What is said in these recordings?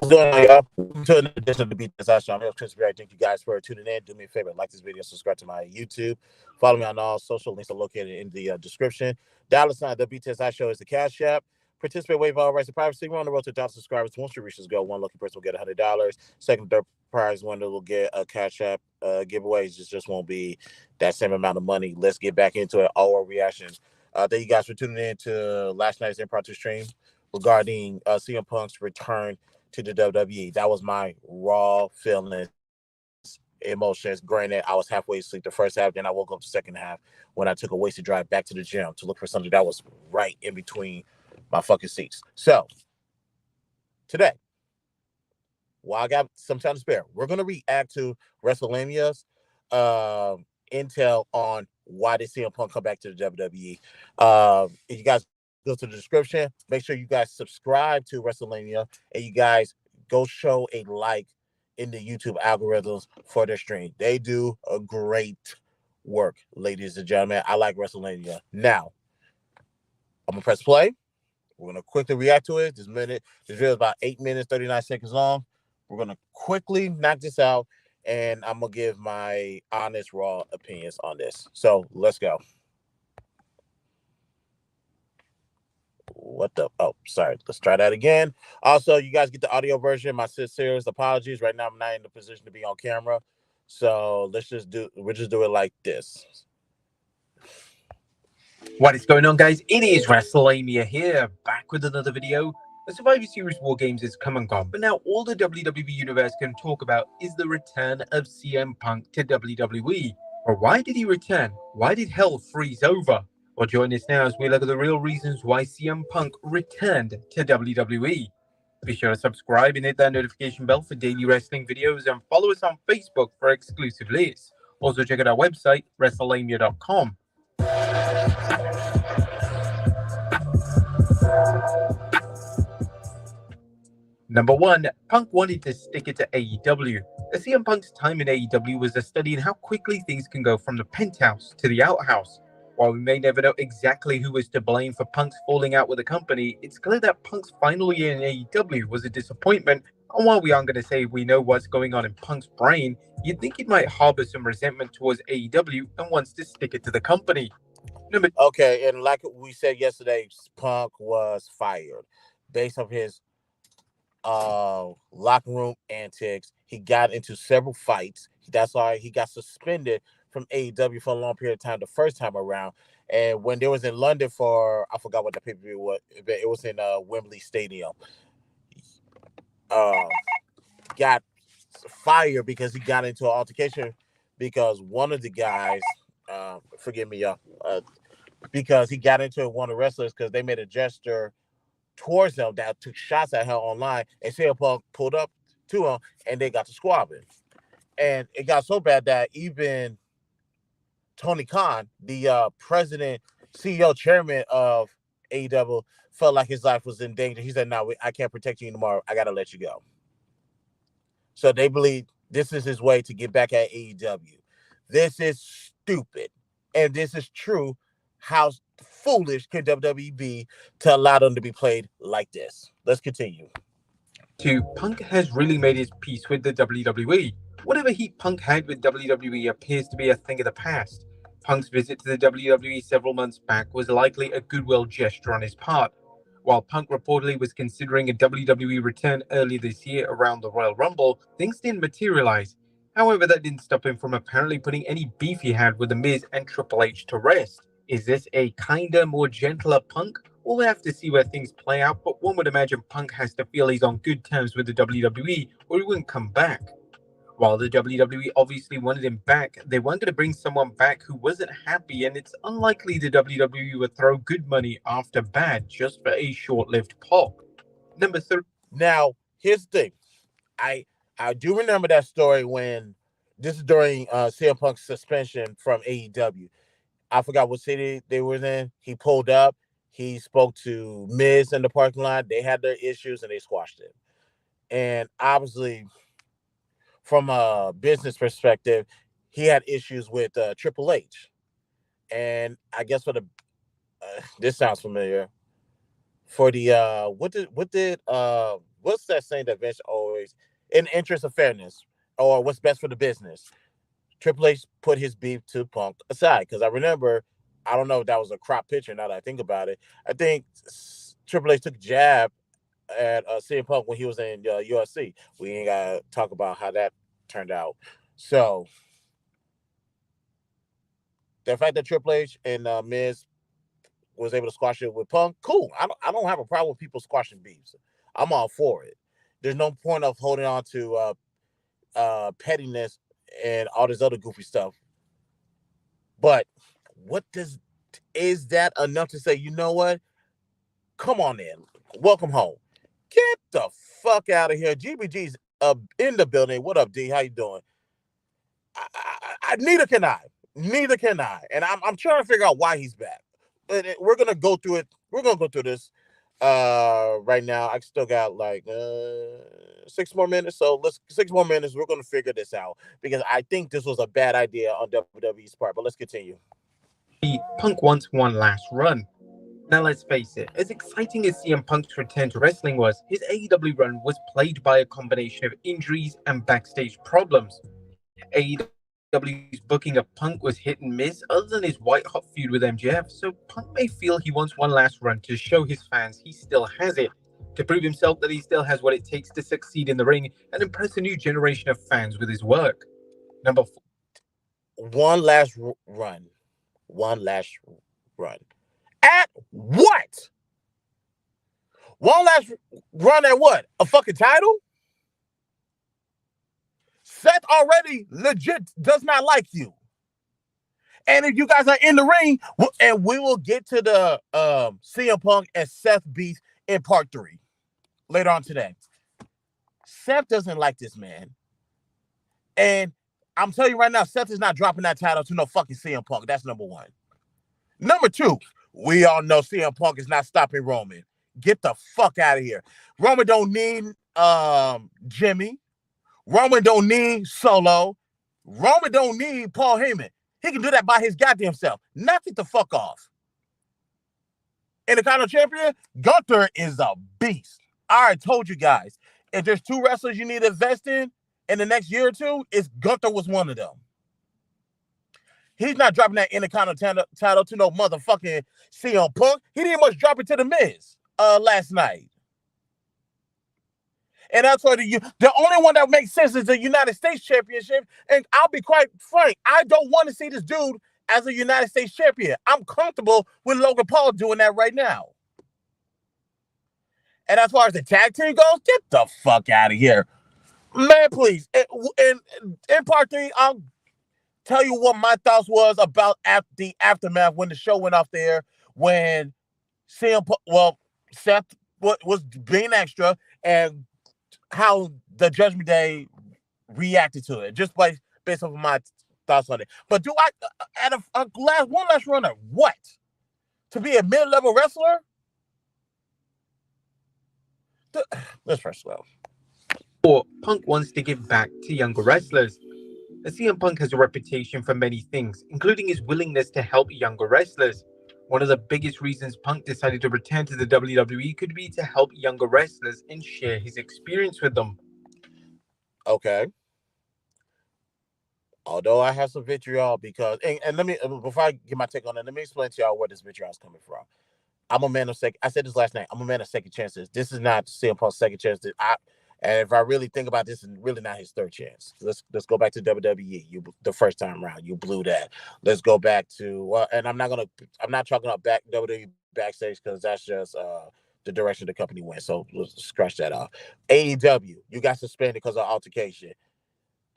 What's going on, y'all? Welcome to another edition of the Brytn Smile Show. I'm your Chris Berry. Thank you guys for tuning in. Do me a favor, like this video, subscribe to my YouTube. Follow me on all social links are located in the description. $sign the Brytn Smile Show is the Cash App. Participate, waive all rights and privacy. We're on the road to 1,000 subscribers. Once we reach this goal, one lucky person will get $100. Second, third prize winner will get a Cash App giveaways. It just won't be that same amount of money. Let's get back into it. All our reactions. Thank you guys for tuning in to last night's impromptu stream regarding CM Punk's return to the WWE. That was my raw feelings, emotions. Granted, I was halfway asleep the first half, then I woke up the second half when I took a wasted drive back to the gym to look for something that was right in between my fucking seats. So today, while I got some time to spare, we're gonna react to WrestleMania's intel on why did CM Punk come back to the WWE. If you guys go to the description, make sure you guys subscribe to WrestleMania, and you guys go show a like in the YouTube algorithms for their stream. They do a great work, ladies and gentlemen. I like WrestleMania. Now, I'm gonna press play. We're gonna quickly react to it. This video is about 8 minutes, 39 seconds long. We're gonna quickly knock this out, and I'm gonna give my honest, raw opinions on this. So let's go. What the? Oh, sorry. Let's try that again. Also, you guys get the audio version. My sincerest apologies. Right now, I'm not in the position to be on camera, so we'll just do it like this. What is going on, guys? It is WrestleMania here, back with another video. The Survivor Series War Games is come and gone, but now all the WWE Universe can talk about is the return of CM Punk to WWE. But why did he return? Why did hell freeze over? Well, join us now as we look at the real reasons why CM Punk returned to WWE. Be sure to subscribe and hit that notification bell for daily wrestling videos, and follow us on Facebook for exclusive lists. Also, check out our website, WrestleMania.com. Number 1, Punk wanted to stick it to AEW. CM Punk's time in AEW was a study in how quickly things can go from the penthouse to the outhouse. While we may never know exactly who was to blame for Punk's falling out with the company, it's clear that Punk's final year in AEW was a disappointment, and while we aren't going to say we know what's going on in Punk's brain, you'd think he might harbor some resentment towards AEW and wants to stick it to the company. Okay, and like we said yesterday, Punk was fired based on his locker room antics. He got into several fights. That's why he got suspended from AEW for a long period of time the first time around. And when they was in London for, I forgot what the pay-per-view was, it was in Wembley Stadium. Got fired because he got into an altercation because one of the guys, forgive me, y'all, because he got into one of the wrestlers because they made a gesture towards him that took shots at him online, and CM Punk pulled up to him, and they got to squabbling. And it got so bad that even Tony Khan, the president, CEO, chairman of AEW, felt like his life was in danger. He said, "No, I can't protect you anymore. I got to let you go." So they believe this is his way to get back at AEW. This is stupid. And this is true. How foolish can WWE be to allow them to be played like this? Let's continue. 2, Punk has really made his peace with the WWE. Whatever heat Punk had with WWE appears to be a thing of the past. Punk's visit to the WWE several months back was likely a goodwill gesture on his part. While Punk reportedly was considering a WWE return early this year around the Royal Rumble, things didn't materialize. However, that didn't stop him from apparently putting any beef he had with The Miz and Triple H to rest. Is this a kinder, more gentler Punk? We'll have to see where things play out, but one would imagine Punk has to feel he's on good terms with the WWE, or he wouldn't come back. While the WWE obviously wanted him back, they wanted to bring someone back who wasn't happy, and it's unlikely the WWE would throw good money after bad just for a short-lived pop. Number 3. Now, here's the thing. I do remember that story when this is during CM Punk's suspension from AEW. I forgot what city they were in. He pulled up. He spoke to Miz in the parking lot. They had their issues, and they squashed it. And obviously, from a business perspective, he had issues with Triple H. And I guess for the this sounds familiar. For the what did what's that saying that Vince always, in the interest of fairness, or what's best for the business? Triple H put his beef to Punk aside because I remember, I don't know if that was a crop picture. Now that I think about it, I think Triple H took a jab at CM Punk when he was in UFC. We ain't gotta talk about how that turned out. So the fact that Triple H and Miz was able to squash it with Punk, cool. I don't have a problem with people squashing beefs. I'm all for it. There's no point of holding on to pettiness and all this other goofy stuff. But what does is that enough to say, you know what? Come on in. Welcome home. Get the fuck out of here. GBG's in the building. What up, D? How you doing? Neither can I. Neither can I. And I'm trying to figure out why he's back. But we're gonna go through it. We're gonna go through this right now. I still got like 6 more minutes. So let's 6 more minutes. We're gonna figure this out because I think this was a bad idea on WWE's part. But let's continue. Punk wants one last run. Now let's face it, as exciting as CM Punk's return to wrestling was, his AEW run was plagued by a combination of injuries and backstage problems. AEW's booking of Punk was hit and miss other than his white-hot feud with MJF, so Punk may feel he wants one last run to show his fans he still has it, to prove himself that he still has what it takes to succeed in the ring and impress a new generation of fans with his work. Number 4. One last run. One last run. At what? One last run at what? A fucking title? Seth already legit does not like you. And if you guys are in the ring, and we will get to the CM Punk and Seth beef in part 3 later on today. Seth doesn't like this man. And I'm telling you right now, Seth is not dropping that title to no fucking CM Punk. That's number 1. Number 2, we all know CM Punk is not stopping Roman. Get the fuck out of here. Roman don't need Jimmy. Roman don't need Solo. Roman don't need Paul Heyman. He can do that by his goddamn self. Knock it the fuck off. Intercontinental Champion, Gunther is a beast. I already told you guys. If there's 2 wrestlers you need to invest in the next year or 2, it's Gunther was one of them. He's not dropping that Intercontinental title to no motherfucking CM Punk. He didn't much drop it to the Miz last night. And that's why the only one that makes sense is the United States Championship. And I'll be quite frank, I don't want to see this dude as a United States champion. I'm comfortable with Logan Paul doing that right now. And as far as the tag team goes, get the fuck out of here. Man, please. In part 3, I'll tell you what my thoughts was about the aftermath when the show went off there, when Seth was being extra, and how the Judgment Day reacted to it, just based off of my thoughts on it. But do I, at one last run at what? To be a mid-level wrestler? Let's first slow. Or Punk wants to give back to younger wrestlers. CM Punk has a reputation for many things, including his willingness to help younger wrestlers. One of the biggest reasons Punk decided to return to the WWE could be to help younger wrestlers and share his experience with them. Okay. Although I have some vitriol because, and let me, before I get my take on it, let me explain to y'all where this vitriol is coming from. I'm a man of second. I said this last night. I'm a man of second chances. This is not CM Punk's second chance. And if I really think about this, it's really not his third chance. Let's go back to WWE. The first time around, you blew that. Let's go back to and I'm not talking about WWE backstage because that's just the direction the company went. So let's scratch that off. AEW, you got suspended because of altercation.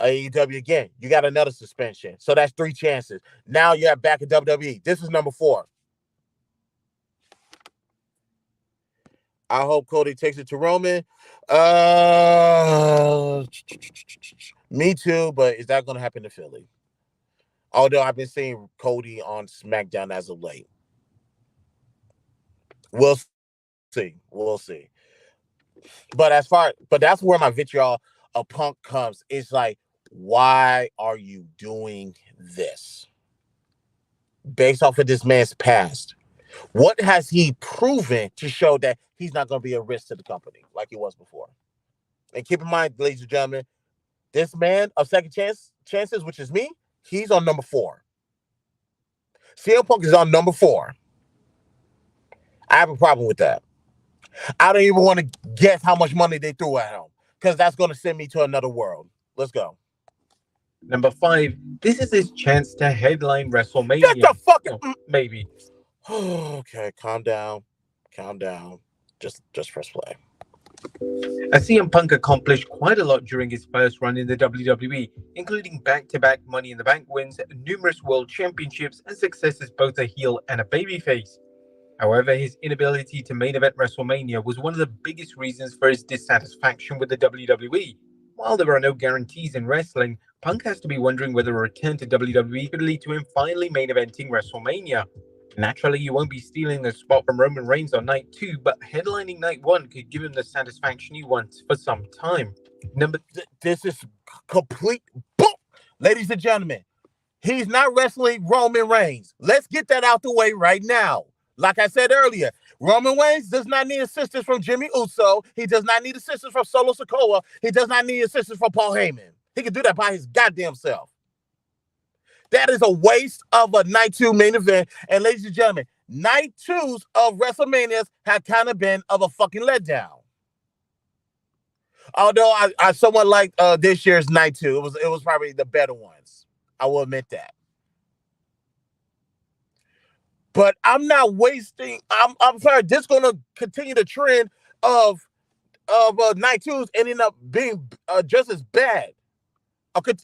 AEW again, you got another suspension. So that's 3 chances. Now you're back at WWE. This is number 4. I hope Cody takes it to Roman. Me too, but is that going to happen to Philly? Although I've been seeing Cody on SmackDown as of late. We'll see. We'll see. But that's where my vitriol of Punk comes. It's like, why are you doing this? Based off of this man's past. What has he proven to show that he's not going to be a risk to the company like he was before? And keep in mind, ladies and gentlemen, this man of chances, which is me, he's on number 4. CM Punk is on number 4. I have a problem with that. I don't even want to guess how much money they threw at him because that's going to send me to another world. Let's go. Number 5, this is his chance to headline Get WrestleMania. the fucking. Oh, maybe. Okay, calm down. Calm down. Just press play. As CM Punk accomplished quite a lot during his first run in the WWE, including back-to-back Money in the Bank wins, numerous world championships, and success as both a heel and a babyface. However, his inability to main event WrestleMania was one of the biggest reasons for his dissatisfaction with the WWE. While there are no guarantees in wrestling, Punk has to be wondering whether a return to WWE could lead to him finally main eventing WrestleMania. Naturally, you won't be stealing a spot from Roman Reigns on night 2, but headlining night 1 could give him the satisfaction he wants for some time. This is complete boom. Ladies and gentlemen, he's not wrestling Roman Reigns. Let's get that out the way right now. Like I said earlier, Roman Reigns does not need assistance from Jimmy Uso. He does not need assistance from Solo Sikoa. He does not need assistance from Paul Heyman. He can do that by his goddamn self. That is a waste of a night 2 main event. And ladies and gentlemen, night 2s of WrestleManias have kind of been of a fucking letdown. Although I somewhat like this year's night 2. It was probably the better ones. I will admit that. But I'm not wasting. I'm sorry. This is gonna continue the trend of night 2s ending up being just as bad.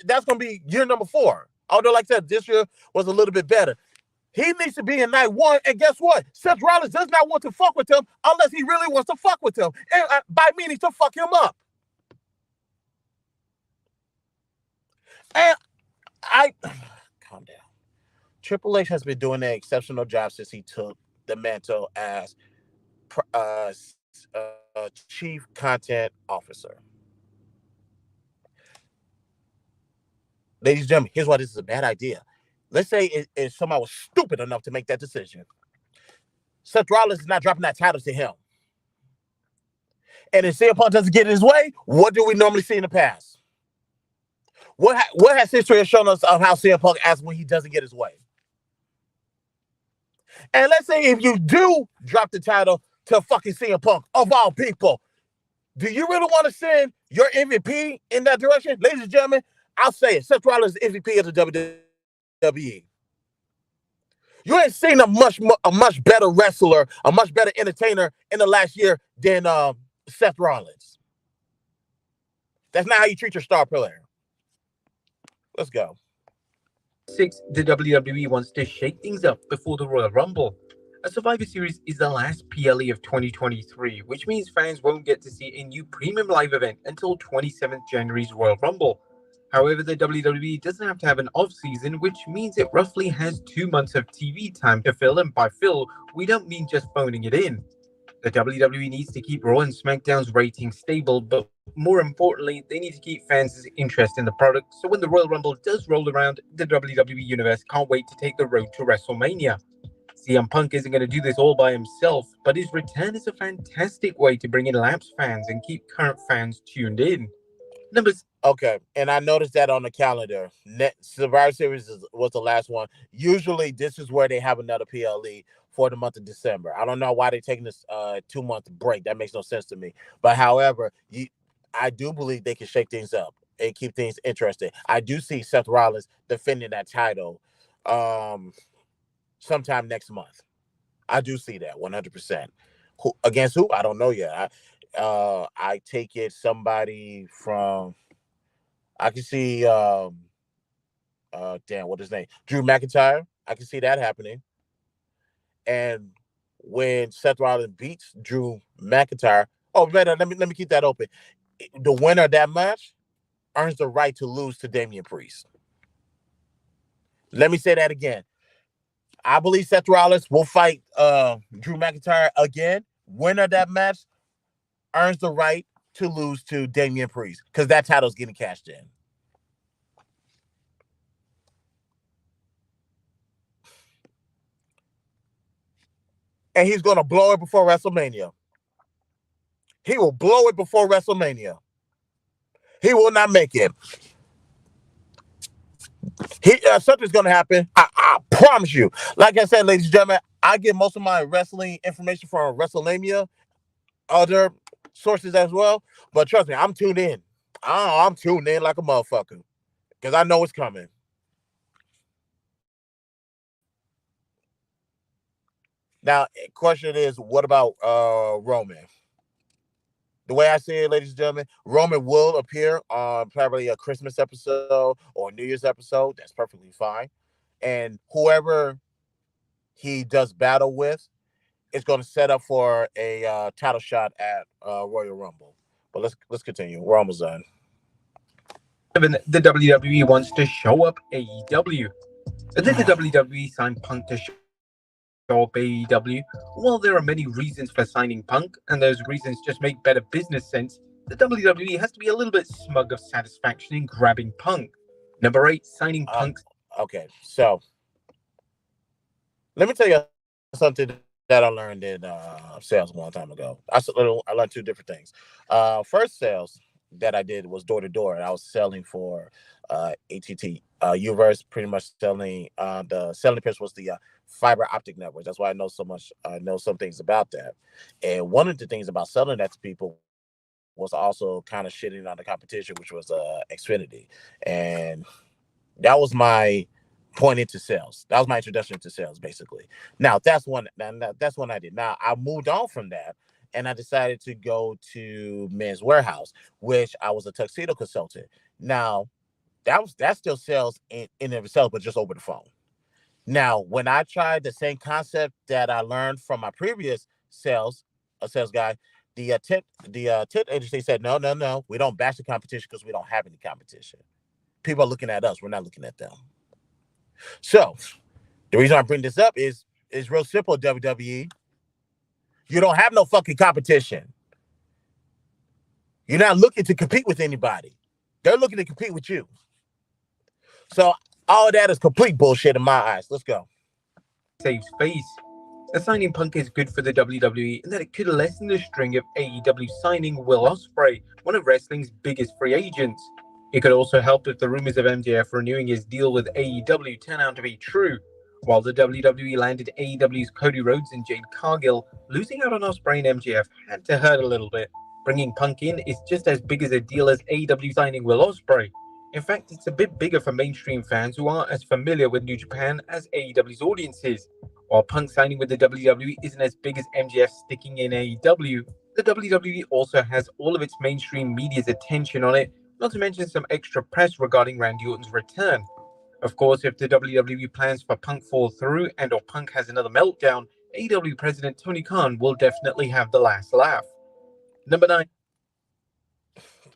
That's gonna be year number 4. Although, like I said, this year was a little bit better. He needs to be in night 1, and guess what? Seth Rollins does not want to fuck with him unless he really wants to fuck with him, and by meaning to fuck him up. And calm down. Triple H has been doing an exceptional job since he took the mantle as chief content officer. Ladies and gentlemen, here's why this is a bad idea. Let's say if somebody was stupid enough to make that decision. Seth Rollins is not dropping that title to him. And if CM Punk doesn't get his way, what do we normally see in the past? What has history shown us of how CM Punk acts when he doesn't get his way? And let's say if you do drop the title to fucking CM Punk, of all people, do you really want to send your MVP in that direction? Ladies and gentlemen, I'll say it. Seth Rollins is MVP of the WWE. You ain't seen a much better wrestler, a much better entertainer in the last year than Seth Rollins. That's not how you treat your star player. Let's go. 6, the WWE wants to shake things up before the Royal Rumble. A Survivor Series is the last PLE of 2023, which means fans won't get to see a new premium live event until 27th January's Royal Rumble. However, the WWE doesn't have to have an off-season, which means it roughly has 2 months of TV time to fill, and by fill, we don't mean just phoning it in. The WWE needs to keep Raw and SmackDown's ratings stable, but more importantly, they need to keep fans' interest in the product, so when the Royal Rumble does roll around, the WWE Universe can't wait to take the road to WrestleMania. CM Punk isn't going to do this all by himself, but his return is a fantastic way to bring in lapsed fans and keep current fans tuned in. Okay, and I noticed that on the calendar. Survivor Series was the last one. Usually, this is where they have another PLE for the month of December. I don't know why they're taking this 2-month break. That makes no sense to me. But however, I do believe they can shake things up and keep things interesting. I do see Seth Rollins defending that title sometime next month. I do see that 100%. Against who? I don't know yet. I take it somebody from. I can see. Damn, what his name? Drew McIntyre. I can see that happening. And when Seth Rollins beats Drew McIntyre, better let me keep that open. The winner of that match earns the right to lose to Damian Priest. Let me say that again. I believe Seth Rollins will fight Drew McIntyre again. Winner of that match earns the right to lose to Damian Priest because that title's getting cashed in. and he's going to blow it before WrestleMania. He will blow it before WrestleMania. He will not make it. Something's going to happen. I promise you. Like I said, ladies and gentlemen, I get most of my wrestling information from WrestleMania, other sources as well. But trust me, I'm tuned in. I'm tuned in like a motherfucker because I know it's coming. Now, question is, what about Roman? The way I see it, ladies and gentlemen, Roman will appear on probably a Christmas episode or a New Year's episode. That's perfectly fine. And whoever he does battle with is going to set up for a title shot at Royal Rumble. But let's continue. We're almost done. The WWE wants to show up AEW. Did the WWE sign Punk to show up AEW? Well, there are many reasons for signing Punk, and those reasons just make better business sense. The WWE has to be a little bit smug of satisfaction in grabbing Punk. Number 8, signing Punk. Okay, so let me tell you something that I learned in sales a long time ago. I learned two different things. First sales that I did was door to door, and I was selling for ATT Uverse, pretty much selling. The selling pitch was the fiber optic network. That's why I know so much. I know some things about that. And one of the things about selling that to people was also kind of shitting on the competition, which was Xfinity, and that was my point into sales. That was my introduction to sales, basically. Now that's one I did. Now I moved on from that, and I decided to go to Men's Warehouse, which I was a tuxedo consultant. Now that still sales in and of itself, but just over the phone. Now, when I tried the same concept that I learned from my previous sales guy, the tip agency said, no, we don't bash the competition because we don't have any competition. People are looking at us. We're not looking at them. So the reason I bring this up is real simple, WWE. You don't have no fucking competition. You're not looking to compete with anybody. They're looking to compete with you. So all that is complete bullshit in my eyes. Let's go. Saves face. The signing Punk is good for the WWE in that it could lessen the string of AEW signing Will Ospreay, one of wrestling's biggest free agents. It could also help if the rumors of MJF renewing his deal with AEW turn out to be true. While the WWE landed AEW's Cody Rhodes and Jade Cargill, losing out on Ospreay and MJF had to hurt a little bit. Bringing Punk in is just as big as a deal as AEW signing Will Ospreay. In fact, it's a bit bigger for mainstream fans who aren't as familiar with New Japan as AEW's audience is. While Punk signing with the WWE isn't as big as MJF sticking in AEW, the WWE also has all of its mainstream media's attention on it, not to mention some extra press regarding Randy Orton's return. Of course, if the WWE plans for Punk fall through and or Punk has another meltdown, AEW President Tony Khan will definitely have the last laugh. Number 9.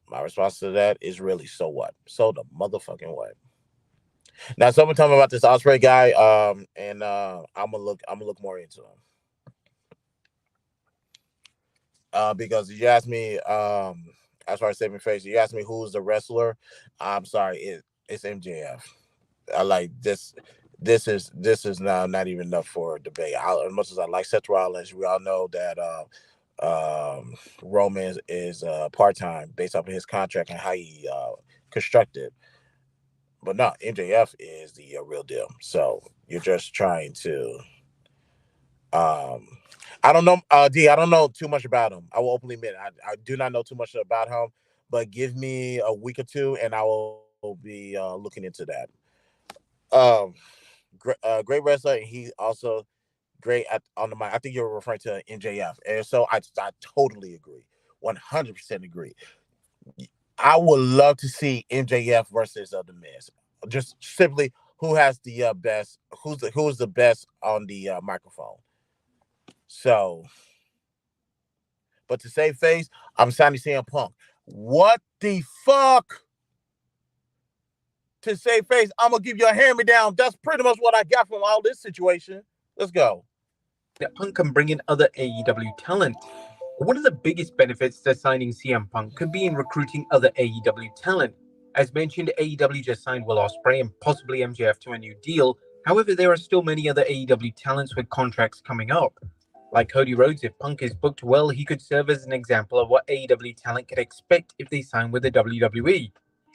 My response to that is really, so what? So the motherfucking what? Now, someone tell me about this Ospreay guy, and I'm gonna look more into him. Because you asked me, as far as saving face, you asked me who's the wrestler. I'm sorry, it's MJF. I like this. This is now not even enough for debate. As much as I like Seth Rollins, we all know that Roman is part-time based off of his contract and how he constructed. But no, MJF is the real deal. So you're just trying to. I don't know, D. I don't know too much about him. I will openly admit I do not know too much about him. But give me a week or two, and I will be looking into that. Great wrestler, and he also great on the mic. I think you're referring to MJF, and so I totally agree, 100% agree. I would love to see MJF versus the Miz. Just simply, who has the best? Who's the best on the microphone? So, but to save face, I'm signing CM Punk. What the fuck? To save face, I'm gonna give you a hand-me-down. That's pretty much what I got from all this situation. Let's go. Punk can bring in other AEW talent. One of the biggest benefits to signing CM Punk could be in recruiting other AEW talent. As mentioned, AEW just signed Will Ospreay and possibly MJF to a new deal. However, there are still many other AEW talents with contracts coming up. Like Cody Rhodes, if Punk is booked well, he could serve as an example of what AEW talent can expect if they sign with the WWE.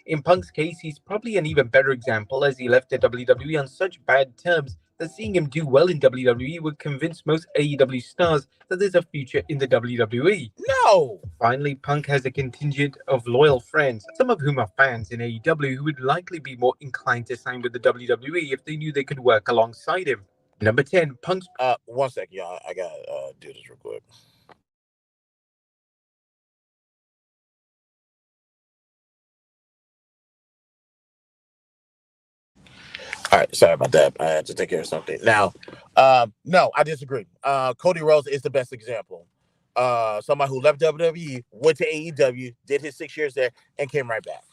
In Punk's case, he's probably an even better example as he left the WWE on such bad terms that seeing him do well in WWE would convince most AEW stars that there's a future in the WWE. No. Finally, Punk has a contingent of loyal friends, some of whom are fans in AEW, who would likely be more inclined to sign with the WWE if they knew they could work alongside him. Number 10, Punk's 1 second, y'all. I gotta do this real quick. All right, sorry about that. I had to take care of something. Now, no, I disagree. Cody Rhodes is the best example. Somebody who left WWE, went to AEW, did his 6 years there, and came right back.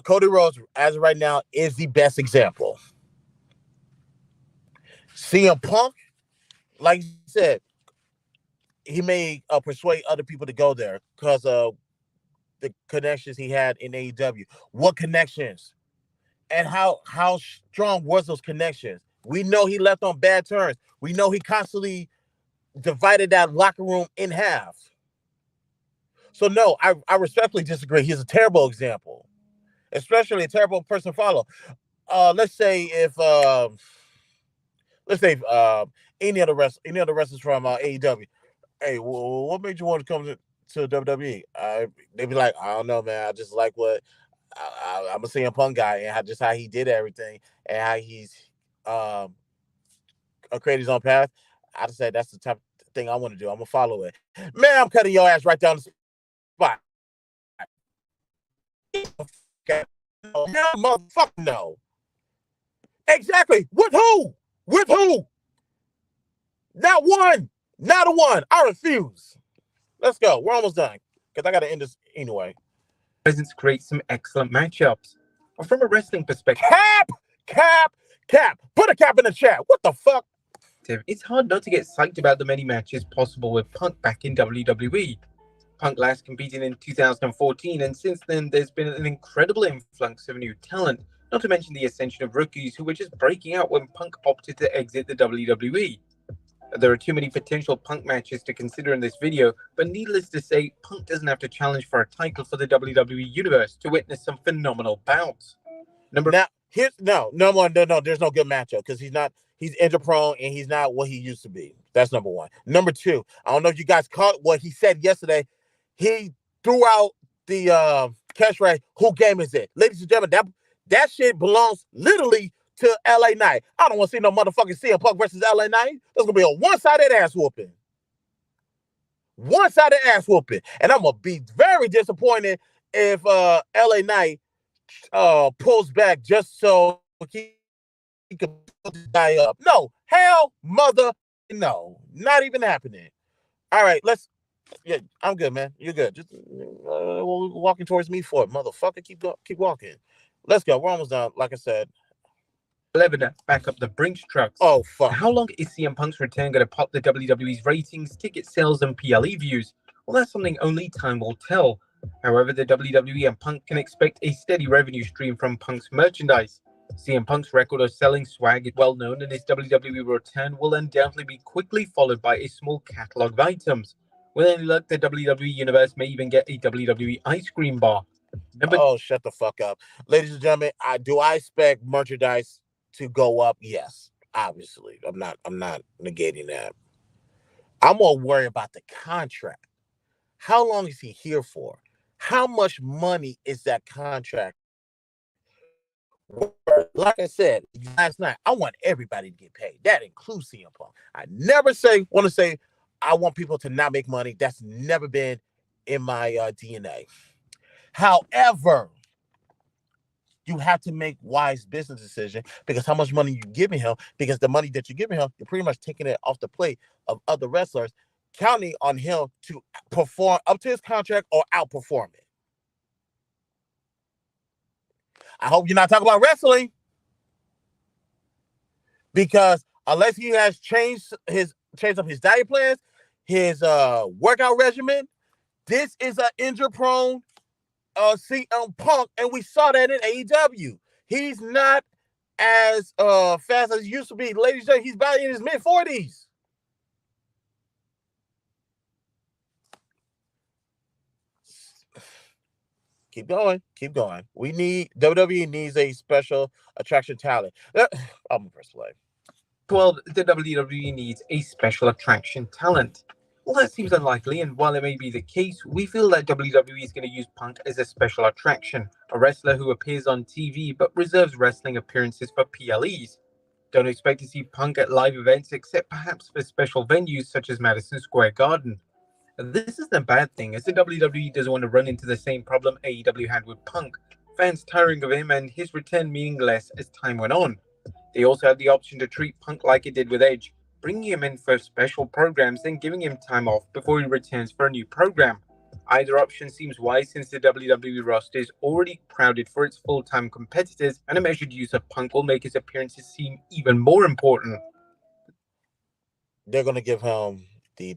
Cody Rhodes, as of right now, is the best example. CM Punk, like you said, he may persuade other people to go there because of the connections he had in AEW. What connections? And how strong was those connections? We know he left on bad terms. We know he constantly divided that locker room in half. So no, I respectfully disagree. He's a terrible example, especially a terrible person to follow. Let's say if any other wrestlers from AEW. Hey, well, what made you want to come to WWE? They'd be like, I don't know, man. I just like what I'm a CM Punk guy and how he did everything and how he's created his own path. I just said that's the type of thing I want to do. I'm gonna follow it. Man, I'm cutting your ass right down the spot. No, motherfucker, no. Exactly. With who? With who? Not one. Not a one. I refuse. Let's go. We're almost done because I got to end this anyway. presence creates some excellent matchups. But from a wrestling perspective, Cap. Put a cap in the chat. What the fuck? it's hard not to get psyched about the many matches possible with Punk back in WWE. Punk last competed in 2014, and since then there's been an incredible influx of new talent, not to mention the ascension of rookies who were just breaking out when Punk opted to exit the WWE. There are too many potential Punk matches to consider in this video, but needless to say, Punk doesn't have to challenge for a title for the WWE Universe to witness some phenomenal bouts. No, there's no good matchup because he's injury prone and he's not what he used to be. That's number one. Number two, I don't know if you guys caught what he said yesterday. He threw out the catchphrase, "Who game is it?" Ladies and gentlemen, that shit belongs literally to LA Knight. I don't want to see no motherfucking CM Punk versus LA Knight. There's gonna be a one-sided ass whooping. One-sided ass whooping. And I'm gonna be very disappointed if LA Knight pulls back just so he can put this guy up. No, hell mother no. Not even happening. All right, yeah, I'm good, man. You're good. Just walking towards me for it, motherfucker. Keep walking. Let's go. We're almost done. Like I said. 11 back up the Brinks trucks. Oh, fuck. How long is CM Punk's return going to pop the WWE's ratings, ticket sales, and PLE views? Well, that's something only time will tell. However, the WWE and Punk can expect a steady revenue stream from Punk's merchandise. CM Punk's record of selling swag is well known, and his WWE return will undoubtedly be quickly followed by a small catalog of items. With any luck, the WWE Universe may even get a WWE ice cream bar. Shut the fuck up. Ladies and gentlemen, I expect merchandise to go up? Yes, obviously. I'm not negating that. I'm more worried about the contract. How long is he here for? How much money is that contract? Like I said last night, I want everybody to get paid. That includes CM Punk. I never want to say I want people to not make money. That's never been in my DNA. However, you have to make wise business decisions because how much money you're giving him, because the money that you're giving him, you're pretty much taking it off the plate of other wrestlers, counting on him to perform up to his contract or outperform it. I hope you're not talking about wrestling, because unless he has changed up his diet plans, his workout regimen, this is an injury-prone CM Punk, and we saw that in AEW. He's not as fast as he used to be. Ladies and gentlemen, he's about in his mid-40s. Keep going. Keep going. WWE needs a special attraction talent. I'm gonna press play. Well, the WWE needs a special attraction talent. Well, that seems unlikely, and while it may be the case, we feel that WWE is going to use Punk as a special attraction, a wrestler who appears on TV but reserves wrestling appearances for PLEs. Don't expect to see Punk at live events except perhaps for special venues such as Madison Square Garden. This isn't a bad thing, as the WWE doesn't want to run into the same problem AEW had with Punk, fans tiring of him and his return meaning less as time went on. They also have the option to treat Punk like it did with Edge, bringing him in for special programs and giving him time off before he returns for a new program. Either option seems wise since the WWE roster is already crowded for its full-time competitors, and a measured use of Punk will make his appearances seem even more important. They're gonna give him the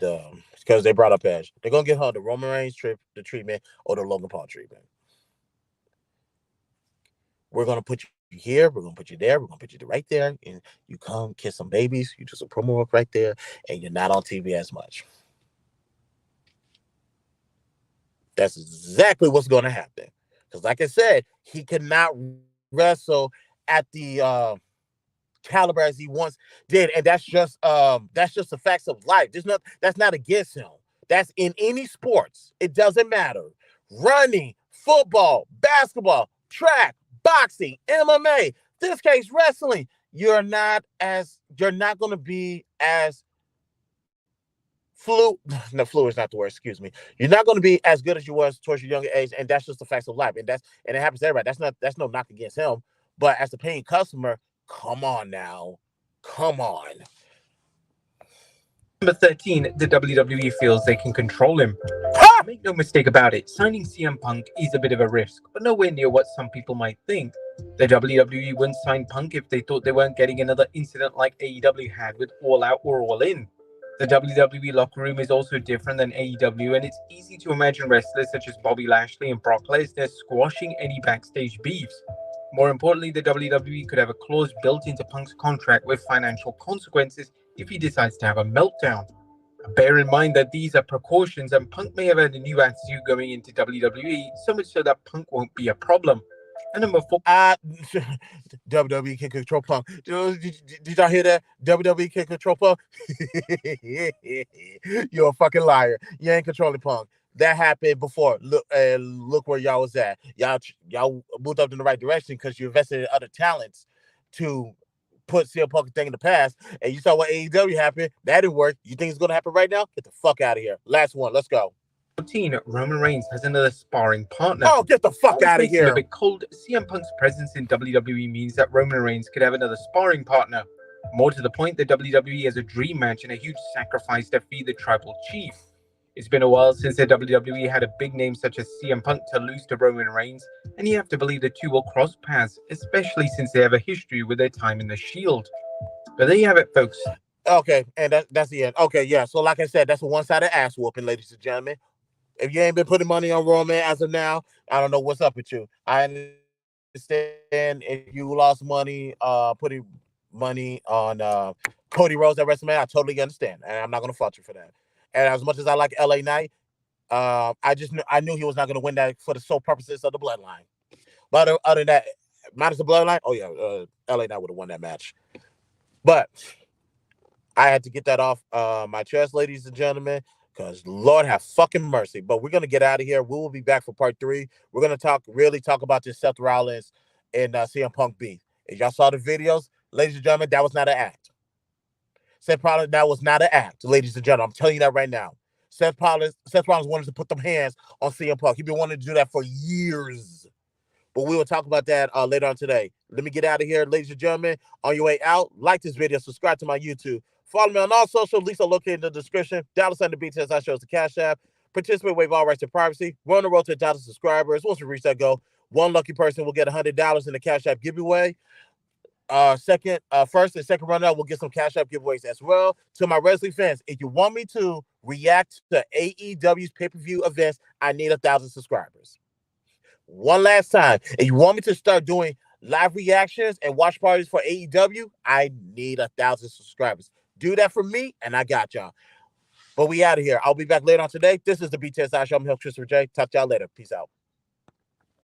because they brought up Edge. They're gonna give him the Roman Reigns the treatment or the Logan Paul treatment. We're gonna put you here, we're gonna put you there, we're gonna put you right there, and you come kiss some babies, you do some promo work right there, and you're not on TV as much. That's exactly what's gonna happen. Because like I said, he cannot wrestle at the caliber as he once did, and that's just the facts of life. That's not against him. That's in any sports. It doesn't matter. Running, football, basketball, track, boxing, MMA, this case wrestling. You're not going to be as flu is not the word, excuse me. You're not going to be as good as you was towards your younger age, and that's just the facts of life. And it happens to everybody. That's no knock against him. But as a paying customer, come on now. Come on. Number 13, the WWE feels they can control him. Make no mistake about it, signing CM Punk is a bit of a risk, but nowhere near what some people might think. The WWE wouldn't sign Punk if they thought they weren't getting another incident like AEW had with All Out or All In. The WWE locker room is also different than AEW, and it's easy to imagine wrestlers such as Bobby Lashley and Brock Lesnar squashing any backstage beefs. More importantly, the WWE could have a clause built into Punk's contract with financial consequences if he decides to have a meltdown. Bear in mind that these are precautions, and Punk may have had a new attitude going into WWE, so much so that Punk won't be a problem. And number 4, WWE can control Punk. Did y'all hear that? WWE can control Punk. You're a fucking liar. You ain't controlling Punk. That happened before. Look where y'all was at. Y'all moved up in the right direction because you invested in other talents to put CM Punk thing in the past, and you saw what AEW happened. That didn't work. You think it's going to happen right now? Get the fuck out of here. Last one. Let's go. 14, Roman Reigns has another sparring partner. Oh, get the fuck out of here. A bit cold, CM Punk's presence in WWE means that Roman Reigns could have another sparring partner. More to the point, the WWE has a dream match and a huge sacrifice to feed the tribal chief. It's been a while since the WWE had a big name such as CM Punk to lose to Roman Reigns, and you have to believe the two will cross paths, especially since they have a history with their time in the Shield. But there you have it, folks. Okay, and that's the end. Okay, yeah. So like I said, that's a one-sided ass whooping, ladies and gentlemen. If you ain't been putting money on Roman as of now, I don't know what's up with you. I understand if you lost money, putting money on Cody Rhodes at WrestleMania, I totally understand, and I'm not gonna fault you for that. And as much as I like LA Knight, I knew he was not gonna win that for the sole purposes of the bloodline. But other than that, minus the bloodline, oh yeah, LA Knight would have won that match. But I had to get that off my chest, ladies and gentlemen, because Lord have fucking mercy. But we're gonna get out of here. We will be back for part 3. We're gonna really talk about this Seth Rollins and CM Punk beef. If y'all saw the videos, ladies and gentlemen, that was not an act. Seth Rollins, that was not an act, ladies and gentlemen. I'm telling you that right now. Seth Rollins wanted to put them hands on CM Punk. He's been wanting to do that for years. But we will talk about that later on today. Let me get out of here, ladies and gentlemen. On your way out, like this video, subscribe to my YouTube. Follow me on all social links are located in the description. $the BTSI shows the Cash App. Participate, waive all rights and privacy. We're on the road to 1,000 subscribers. Once we reach that goal, one lucky person will get $100 in the Cash App giveaway. First and second runner will get some Cash App giveaways as well. To my wrestling fans, if you want me to react to AEW's pay-per-view events, I need 1,000 subscribers. One last time, if you want me to start doing live reactions and watch parties for AEW, I need 1,000 subscribers. Do that for me, and I got y'all. But we out of here. I'll be back later on today. This is the BTSI Show. I'm your host, Christopher J. Talk to y'all later. Peace out.